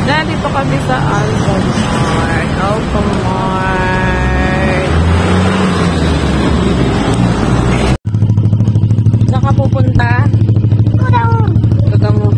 Nandito kami sa Alphamart. Alphamart. Saan ka pupunta? Gagamo.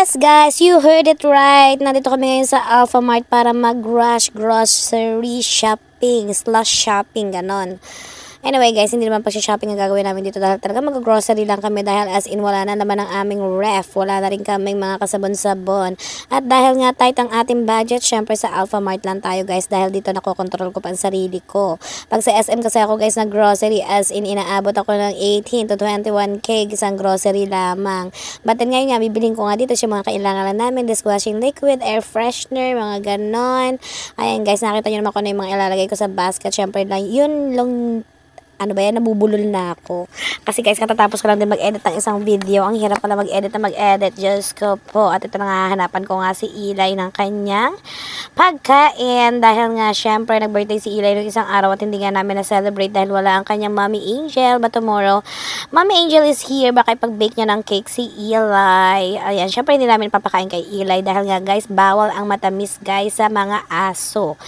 Yes guys, you heard it right. Nandito kami ngayon sa Alphamart para mag-rush grocery shopping, ganon. Anyway guys, hindi naman pag-shopping ang gagawin namin dito dahil talaga mag-grocery lang kami dahil as in wala na naman ang aming ref. Wala na rin kaming mga kasabon-sabon. At dahil nga tight ang ating budget, syempre sa Alphamart lang tayo guys dahil dito nakokontrol ko pa ang sarili ko. Pag sa SM kasi ako guys nag-grocery as in inaabot ako ng 18 to 21k isang grocery lamang. But then ngayon nga, bibiling ko nga dito siya mga kailangan lang namin. Dishwashing liquid, air freshener, mga ganon. Ayan guys, nakita nyo naman ko na yung mga ilalagay ko sa basket. Syempre lang, yun lang. Ano ba yan? Nabubulol na ako. Kasi guys, katatapos ko lang din mag-edit ng isang video. Ang hirap pala mag-edit na mag-edit. Diyos ko po. At ito hanapan ko nga si Eli ng kanyang pagkain. Dahil nga, syempre, nag-birthday si Eli ng isang araw at hindi nga namin na-celebrate dahil wala ang kanyang Mommy Angel. But tomorrow, Mommy Angel is here. Baka ipag-bake niya ng cake si Eli. Ayan, syempre, hindi namin papakain kay Eli. Dahil nga, guys, bawal ang matamis, guys, sa mga aso.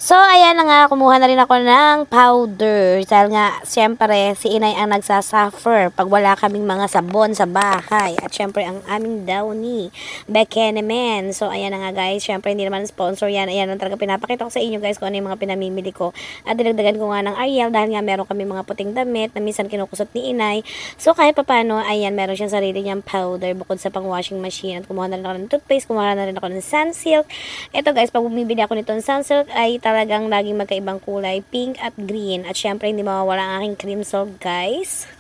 So, ayan na nga, kumuha na rin ako ng powder. Dahil nga, siyempre, si Inay ang nagsasuffer pag wala kaming mga sabon sa bahay. At siyempre, ang aming Downy, Bekenemen. So, ayan na nga guys, siyempre, hindi naman sponsor yan. Ayan ang talaga pinapakita ko sa inyo guys kung ano yung mga pinamimili ko. At dinagdagan ko nga ng Ariel dahil nga meron kami mga puting damit na minsan kinukusot ni Inay. So, kahit papano, ayan, meron siyang sarili niyang powder bukod sa pang washing machine. At kumuha na rin ako ng toothpaste, kumuha na rin ako ng Sunsilk. Ito guys, pag bumibili ako nitong Sunsilk ay talagang laging magkaibang kulay, pink at green. At syempre, hindi mawawala ang aking cream salt, guys.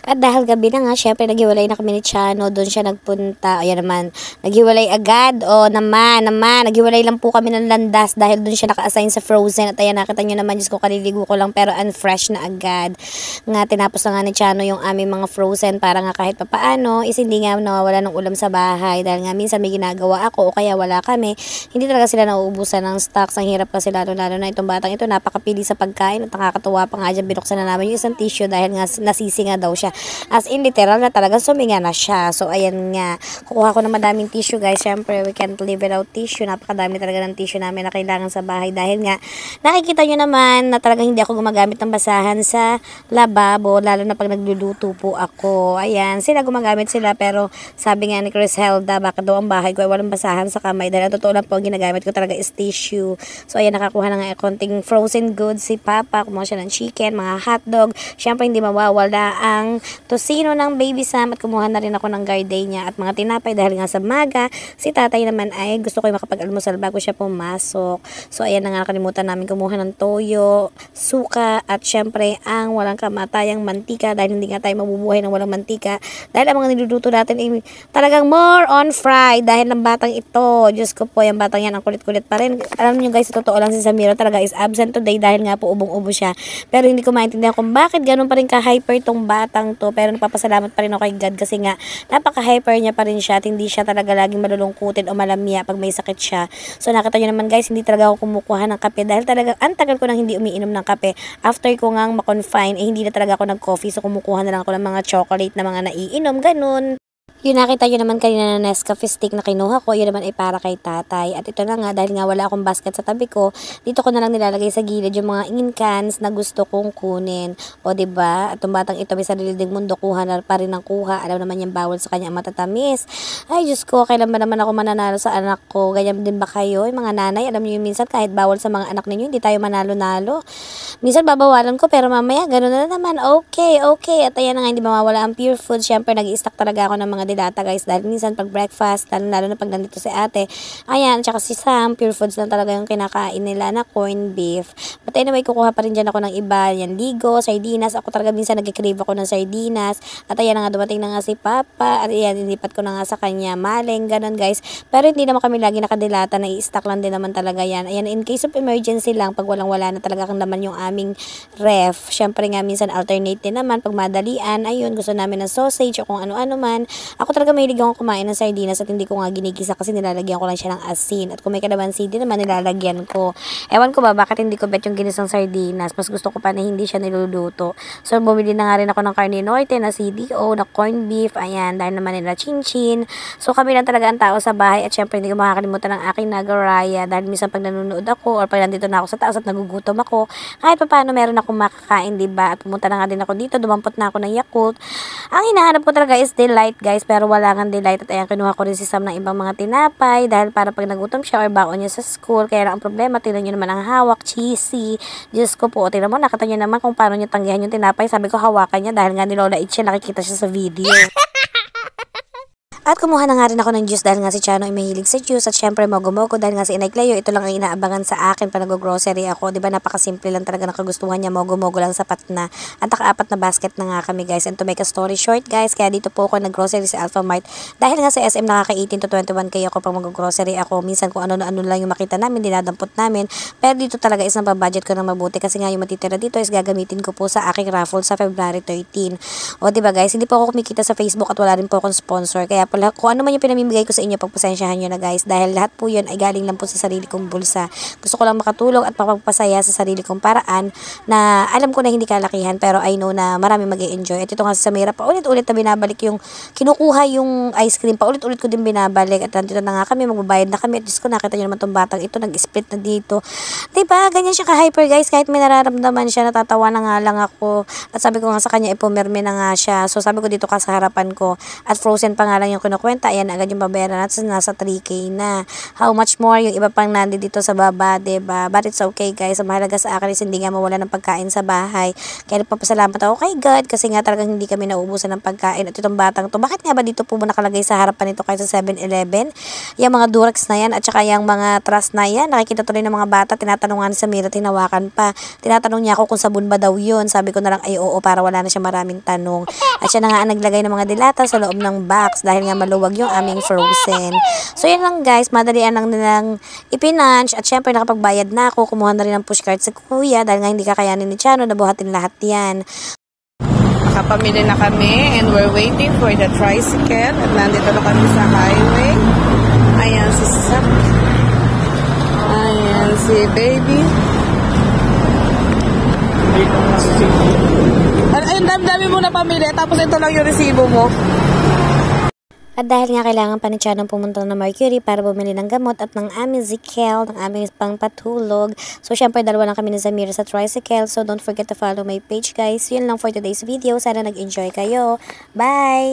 At dahil gabi na nga, syempre, naghiwalay na kami ni Chano. Doon siya nagpunta. Ayan naman, naghiwalay agad. O, naman. Naghiwalay lang po kami ng landas dahil doon siya naka-assign sa Frozen. At ayan, nakita nyo naman, Diyos ko, kaliligo ko lang pero unfresh na agad. Nga, tinapos na nga ni Chano yung aming mga Frozen para nga kahit papaano, is hindi nga nawawala ng ulam sa bahay. Dahil nga, minsan may ginagawa ako o kaya wala kami. Hindi talaga sila nauubusan ng stocks. Ang hirap kasi lalo na itong batang ito, napakapili sa pagkain. At nakakatuwa pa nga dyan, binuksan na namin yung isang tissue dahil nga nasisi nga daw siya. As in, literal na talaga suminga na siya. So, ayan nga. Kukuha ko ng madaming tissue, guys. Siyempre, we can't live without tissue. Napakadami talaga ng tissue namin na kailangan sa bahay. Dahil nga, nakikita nyo naman na talagang hindi ako gumagamit ng basahan sa lababo. Lalo na pag nagluluto po ako. Ayan, gumagamit sila. Pero, sabi nga ni Chris Helda, bakit daw ang bahay ko ay walang basahan sa kamay. Dahil ang totoo lang po, ang ginagamit ko talaga is tissue. So, ayan, nakakuha na nga konting frozen goods si Papa. Kumuha siya ng chicken, mga hotdog. Siyempre, hindi mawawala ang tosino ng Baby Sam at kumuha na rin ako ng gardenia at mga tinapay dahil nga sa maga. Si tatay naman ay gusto ko yung makapag-almusal bago siya pumasok. So, ayan na nga, nakalimutan namin kumuha ng toyo, suka at syempre ang walang kamatayang mantika dahil hindi nga tayo mabubuhay ng walang mantika. Dahil ang mga niluluto natin ay talagang more on fried dahil ng batang ito. Diyos ko po, yung batang yan ang kulit-kulit pa rin. Alam niyo guys, totoo lang si Samira talaga is absent today dahil nga po ubong-ubo siya. Pero hindi ko maintindihan kung bakit ganun pa rin ka-hyper tong batang to. Pero nagpapasalamat pa rin ako kay God kasi nga napaka-hyper niya pa rin siya at hindi siya talaga laging malulungkutin o malamya pag may sakit siya. So nakita niyo naman guys, hindi talaga ako kumukuha ng kape dahil talaga ang tagal ko nang hindi umiinom ng kape. After ko ngang ma-confine, hindi na talaga ako nag-coffee so kumukuha na lang ako ng mga chocolate na mga naiinom, ganun. Yung nakita nyo naman kanina na Nescafe stick na kinuha ko, yun naman ay para kay tatay. At ito na nga, dahil nga wala akong basket sa tabi ko, dito ko na lang nilalagay sa gilid yung mga cans na gusto kong kunin. O diba? At itong batang ito, may sarili ding mundo, kuha na pa rin ng kuha. Alam naman yung bawal sa kanya ang matatamis. Ay, Diyos ko, kailan ba naman ako mananalo sa anak ko? Ganyan din ba kayo? Yung mga nanay, alam niyo yung minsan kahit bawal sa mga anak ninyo, hindi tayo manalo-nalo. Minsan babawalan ko, pero mamaya, gano'n na naman. Okay. At ayan na nga, hindi mawawala ang pure food. Siyempre, nag-i-stock talaga ako ng mga dilata guys. Dahil minsan pag breakfast, lalo na pag nandito si ate, ayan, tsaka si Sam, pure foods lang talaga yung kinakain nila na corned beef. But anyway, kukuha pa rin dyan ako ng iba. Yan, ligo, sardinas. Ako talaga minsan nag-crave ako ng sardinas. At ayan na nga, dumating na nga si Papa. At ayan, inipat ko na nga sa kanya maling, ganun guys. Pero hindi naman kami lagi nakadilata, na i-stack lang din naman talaga yan. Ayan, in case of emergency lang, pag walang-wala na talaga kang naman yung aming ref. Syempre nga, minsan alternate din naman. Pag madalian, ayun, gusto namin ng sausage o kung ano-ano man. Ako talaga mahilig akong kumain ng sardinas at hindi ko nga ginigisa kasi nilalagyan ko lang siya ng asin. At kung may kalamansi din naman, nilalagyan ko. Ewan ko ba, bakit hindi ko bet yung ginisang sardinas? Mas gusto ko pa na hindi siya niluluto. So, bumili na nga rin ako ng Carne Norte na CDO, na corned beef. Ayan, dahil naman nila chin-chin. So, kami lang talaga ang tao sa bahay. At syempre, hindi ko makakalimutan ng aking nagaraya. Dahil minsan pag nanonood ako or pag nandito na ako sa taas at nagugutom ako, kahit pa paano meron akong makakain, diba? At pumunta na nga din ako dito, dumampot na ako ng Yakult. Ang hinahanap ko talaga is delight, guys, pero wala nga delight. At ayan, kinuha ko rin si Sam ng ibang mga tinapay dahil para pag nagutom siya or baon niya sa school. Kaya lang ang problema, tingnan nyo naman ang hawak, cheesy. Diyos ko po, tingnan mo, nakita nyo naman kung paano niya tanggihan yung tinapay. Sabi ko, hawakan niya dahil nga ni Lola Itch siya, nakikita siya sa video. At kumuha na nga rin ako ng juice dahil nga si Chano ay mahilig sa juice. At syempre mogo-mogo dahil nga si Inay Cleo, ito lang ang inaabangan sa akin pa nag-grocery ako. Diba napakasimple lang talaga ng kagustuhan niya. Mogo-mogo lang sapat na. At nakaapat na basket na nga kami guys. And to make a story short guys, kaya dito po ako nag-grocery sa Alpha Mart. Dahil nga sa SM nakaka 18 to 21 kayo ako pag mag-grocery ako. Minsan kung ano-ano lang yung makita namin, dinadampot namin. Pero dito talaga is nababudget ko na mabuti. Kasi nga yung matitira dito is gagamitin ko po sa aking raffle sa February 13. O diba guys, hindi po ako kumikita sa Facebook at wala rin po akong sponsor. Kaya pala kung ano man yung pinamimigay ko sa inyo, pagpasensyahan nyo na guys, dahil lahat po yun ay galing lang po sa sarili kong bulsa. Gusto ko lang makatulong at mapagpasaya sa sarili kong paraan na alam ko na hindi kalakihan pero I know na marami mag-e-enjoy. At ito nga sa Samira, paulit-ulit na binabalik yung kinukuha yung ice cream, paulit-ulit ko din binabalik. At nandito na nga kami, magbabayad na kami. At Diyos ko, nakita nyo naman tong batang ito, nag-split na dito. Diba? Ganyan siya ka-hyper guys, kahit may nararamdaman siya, natatawa na nga lang ako. At sabi ko nga sa kanya, ipumirme na nga siya. So sabi ko dito ka sa harapan ko, at frozen pa nga lang yung kinukwenta. Ayan, agad yung babayaran natin, nasa 3K na. How much more yung iba pang nandi dito sa baba, diba? But it's okay guys. Ang mahalaga sa akin is hindi nga mawala ng pagkain sa bahay. Kaya nagpapasalamat ako kay God kasi nga talagang hindi kami naubusan ng pagkain. At itong batang to, bakit nga ba dito po nakalagay sa harapan nito kaysa 7-Eleven? Yung mga Durex na yan at saka yung mga trust na yan. Nakikita tuloy ng mga bata, tinatanungan sa Mira, tinawakan pa. Tinatanong niya ako kung sabon ba daw yun. Sabi ko na lang ay oo para wala na siya maraming tanong. At siya na nga ang naglagay ng mga dilata sa loob ng box dahil nga maluwag yung aming frozen. So yan lang guys, madalian lang nilang ipinunch at syempre nakapagbayad na ako, kumuha na rin ng pushcart sa kuya dahil nga hindi kakayanin ni Chano, nabuhatin lahat yan. Nakapamili na kami and we're waiting for the tricycle at nandito na kami sa highway. Ayan si Sak. Ayan si Baby. Ayun, dami-dami mo na pamili tapos ito lang yung resibo mo. At dahil nga kailangan pa ni Chanong pumunta ng Mercury para bumili ng gamot at ng aming Zikel, ng aming pangpatulog. So, syempre, dalawa lang kami ni Zamira sa tricycle. So, don't forget to follow my page, guys. Yun lang for today's video. Sana nag-enjoy kayo. Bye!